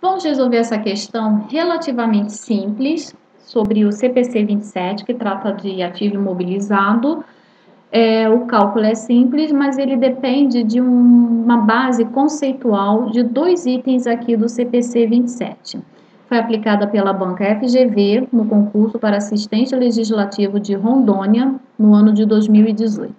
Vamos resolver essa questão relativamente simples sobre o CPC 27, que trata de ativo imobilizado. O cálculo é simples, mas ele depende de uma base conceitual de dois itens aqui do CPC 27. Foi aplicada pela banca FGV no concurso para assistente legislativo de Rondônia no ano de 2018.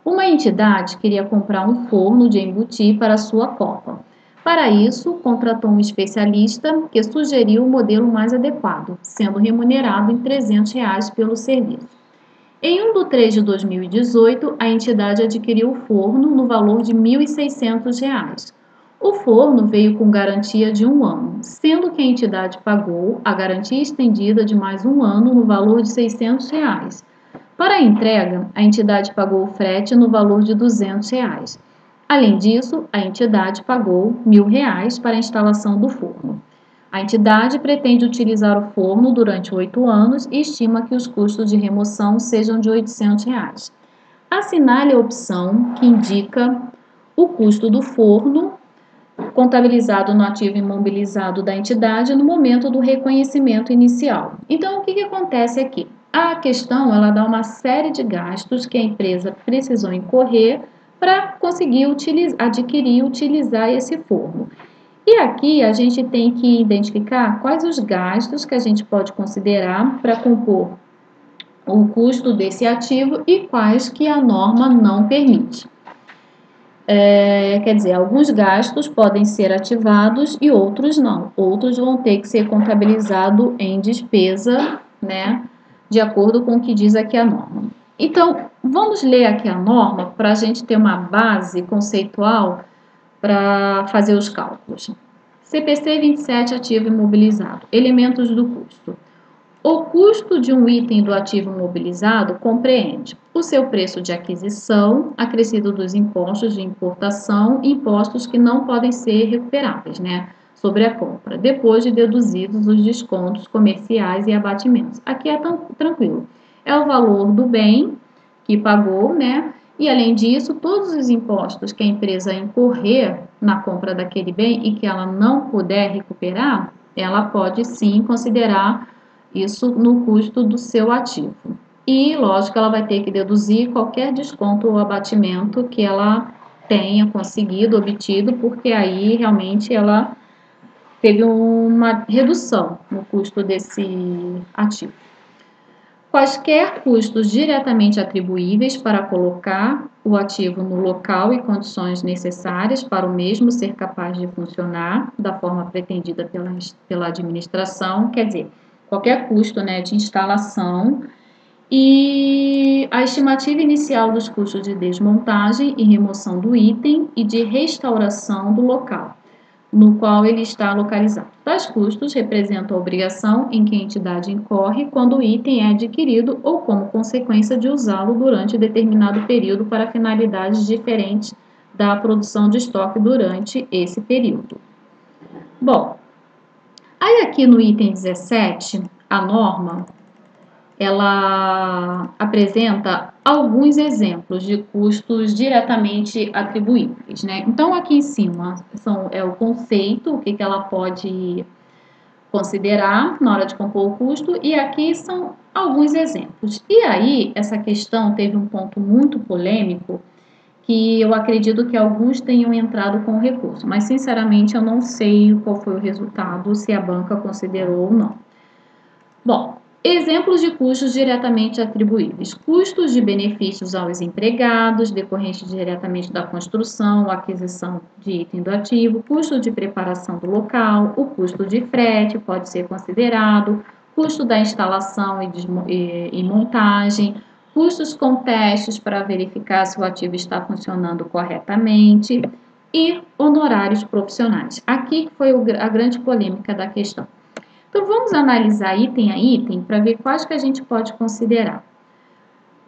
Uma entidade queria comprar um forno de embutir para sua copa. Para isso, contratou um especialista que sugeriu o modelo mais adequado, sendo remunerado em R$ 300 pelo serviço. Em 1 de 3 de 2018, a entidade adquiriu o forno no valor de R$ 1.600. O forno veio com garantia de 1 ano, sendo que a entidade pagou a garantia estendida de mais 1 ano no valor de R$ 600. Para a entrega, a entidade pagou o frete no valor de R$ 200. Além disso, a entidade pagou R$ 1.000 para a instalação do forno. A entidade pretende utilizar o forno durante 8 anos e estima que os custos de remoção sejam de R$ 800. Assinale a opção que indica o custo do forno contabilizado no ativo imobilizado da entidade no momento do reconhecimento inicial. Então, o que acontece aqui? A questão ela dá uma série de gastos que a empresa precisou incorrer para conseguir adquirir e utilizar esse forno. E aqui a gente tem que identificar quais os gastos que a gente pode considerar para compor o custo desse ativo e quais que a norma não permite. Quer dizer, alguns gastos podem ser ativados e outros não. Outros vão ter que ser contabilizados em despesa, né, de acordo com o que diz aqui a norma. Então, vamos ler aqui a norma para a gente ter uma base conceitual para fazer os cálculos. CPC 27, ativo imobilizado. Elementos do custo. O custo de um item do ativo imobilizado compreende o seu preço de aquisição, acrescido dos impostos de importação e impostos que não podem ser recuperáveis, né, sobre a compra, depois de deduzidos os descontos comerciais e abatimentos. Aqui é tranquilo. É o valor do bem que pagou, né, e além disso, todos os impostos que a empresa incorrer na compra daquele bem e que ela não puder recuperar, ela pode sim considerar isso no custo do seu ativo. E, lógico, ela vai ter que deduzir qualquer desconto ou abatimento que ela tenha conseguido, obtido, porque aí realmente ela teve uma redução no custo desse ativo. Quaisquer custos diretamente atribuíveis para colocar o ativo no local e condições necessárias para o mesmo ser capaz de funcionar da forma pretendida pela administração, quer dizer, qualquer custo, né, de instalação e a estimativa inicial dos custos de desmontagem e remoção do item e de restauração do local no qual ele está localizado. Tais custos representam a obrigação em que a entidade incorre quando o item é adquirido ou como consequência de usá-lo durante determinado período para finalidades diferentes da produção de estoque durante esse período. Bom, aí aqui no item 17, a norma, ela apresenta alguns exemplos de custos diretamente atribuíveis, né? Então, aqui em cima é o conceito, o que ela pode considerar na hora de compor o custo, e aqui são alguns exemplos. E aí, essa questão teve um ponto muito polêmico, que eu acredito que alguns tenham entrado com recurso, mas sinceramente eu não sei qual foi o resultado, se a banca considerou ou não. Bom, exemplos de custos diretamente atribuíveis. Custos de benefícios aos empregados, decorrentes diretamente da construção, aquisição de item do ativo, custo de preparação do local, o custo de frete pode ser considerado, custo da instalação e montagem, custos com testes para verificar se o ativo está funcionando corretamente e honorários profissionais. Aqui foi a grande polêmica da questão. Então, vamos analisar item a item para ver quais que a gente pode considerar.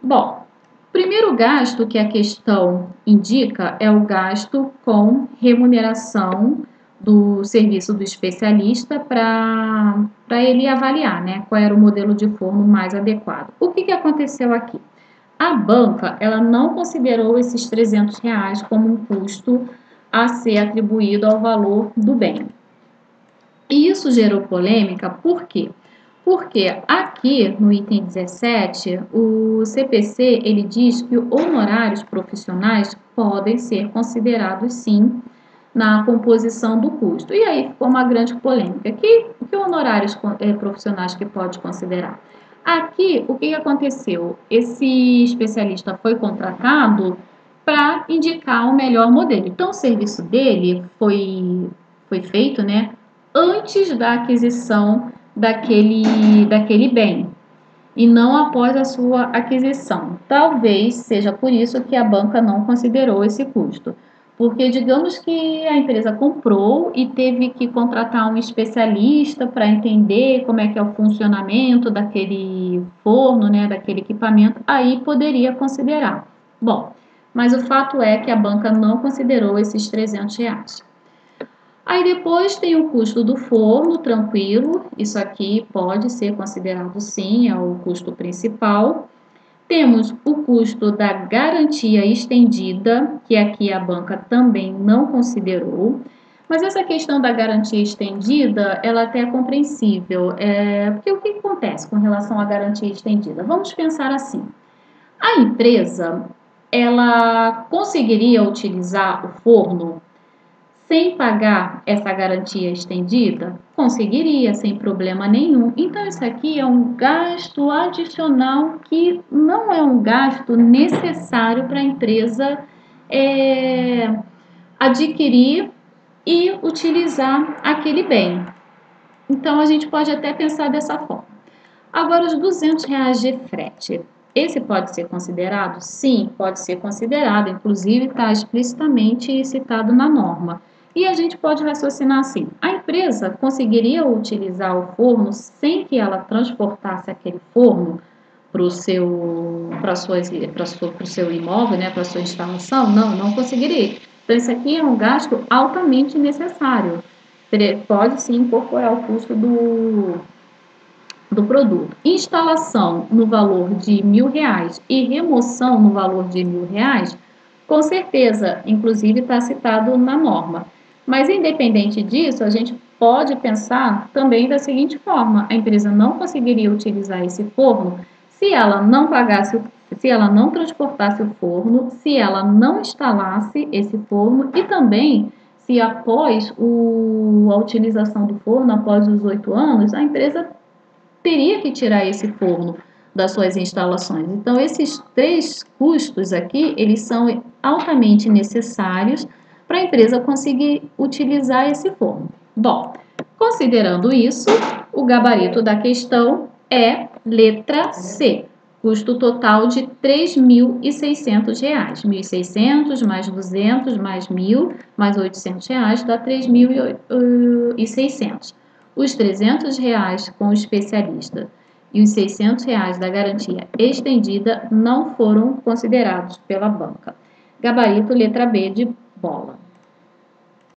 Bom, o primeiro gasto que a questão indica é o gasto com remuneração do serviço do especialista para ele avaliar, né, qual era o modelo de forno mais adequado. O que aconteceu aqui? A banca, ela não considerou esses R$ 300 como um custo a ser atribuído ao valor do bem. E isso gerou polêmica, por quê? Porque aqui no item 17, o CPC ele diz que honorários profissionais podem ser considerados sim na composição do custo. E aí ficou uma grande polêmica. Que honorários profissionais que pode considerar? Aqui, o que aconteceu? Esse especialista foi contratado para indicar o melhor modelo. Então, o serviço dele foi feito, né, antes da aquisição daquele bem e não após a sua aquisição. Talvez seja por isso que a banca não considerou esse custo. Porque digamos que a empresa comprou e teve que contratar um especialista para entender como é que é o funcionamento daquele forno, né, daquele equipamento, aí poderia considerar. Bom, mas o fato é que a banca não considerou esses R$300. Aí depois tem o custo do forno, tranquilo, isso aqui pode ser considerado sim, é o custo principal. Temos o custo da garantia estendida, que aqui a banca também não considerou. Mas essa questão da garantia estendida, ela até é compreensível. Porque o que acontece com relação à garantia estendida? Vamos pensar assim. A empresa, ela conseguiria utilizar o forno sem pagar essa garantia estendida? Conseguiria, sem problema nenhum. Então, isso aqui é um gasto adicional que não é um gasto necessário para a empresa adquirir e utilizar aquele bem. Então, a gente pode até pensar dessa forma. Agora, os R$200 de frete. Esse pode ser considerado? Sim, pode ser considerado. Inclusive, está explicitamente citado na norma. E a gente pode raciocinar assim: a empresa conseguiria utilizar o forno sem que ela transportasse aquele forno para o seu imóvel, né, para a sua instalação? Não, não conseguiria. Então, isso aqui é um gasto altamente necessário. Pode sim incorporar o custo do produto. Instalação no valor de R$1.000 e remoção no valor de R$1.000, com certeza, inclusive está citado na norma. Mas independente disso, a gente pode pensar também da seguinte forma: a empresa não conseguiria utilizar esse forno se ela não pagasse, se ela não transportasse o forno, se ela não instalasse esse forno e também se após a utilização do forno, após os 8 anos, a empresa teria que tirar esse forno das suas instalações. Então, esses 3 custos aqui, eles são altamente necessários para a empresa conseguir utilizar esse forno. Bom, considerando isso, o gabarito da questão é letra C. Custo total de R$3.600. R$1.600 mais 200 mais 1.000 mais R$800 dá R$3.600. Os R$300 com o especialista e os R$600 da garantia estendida não foram considerados pela banca. Gabarito letra B de bola.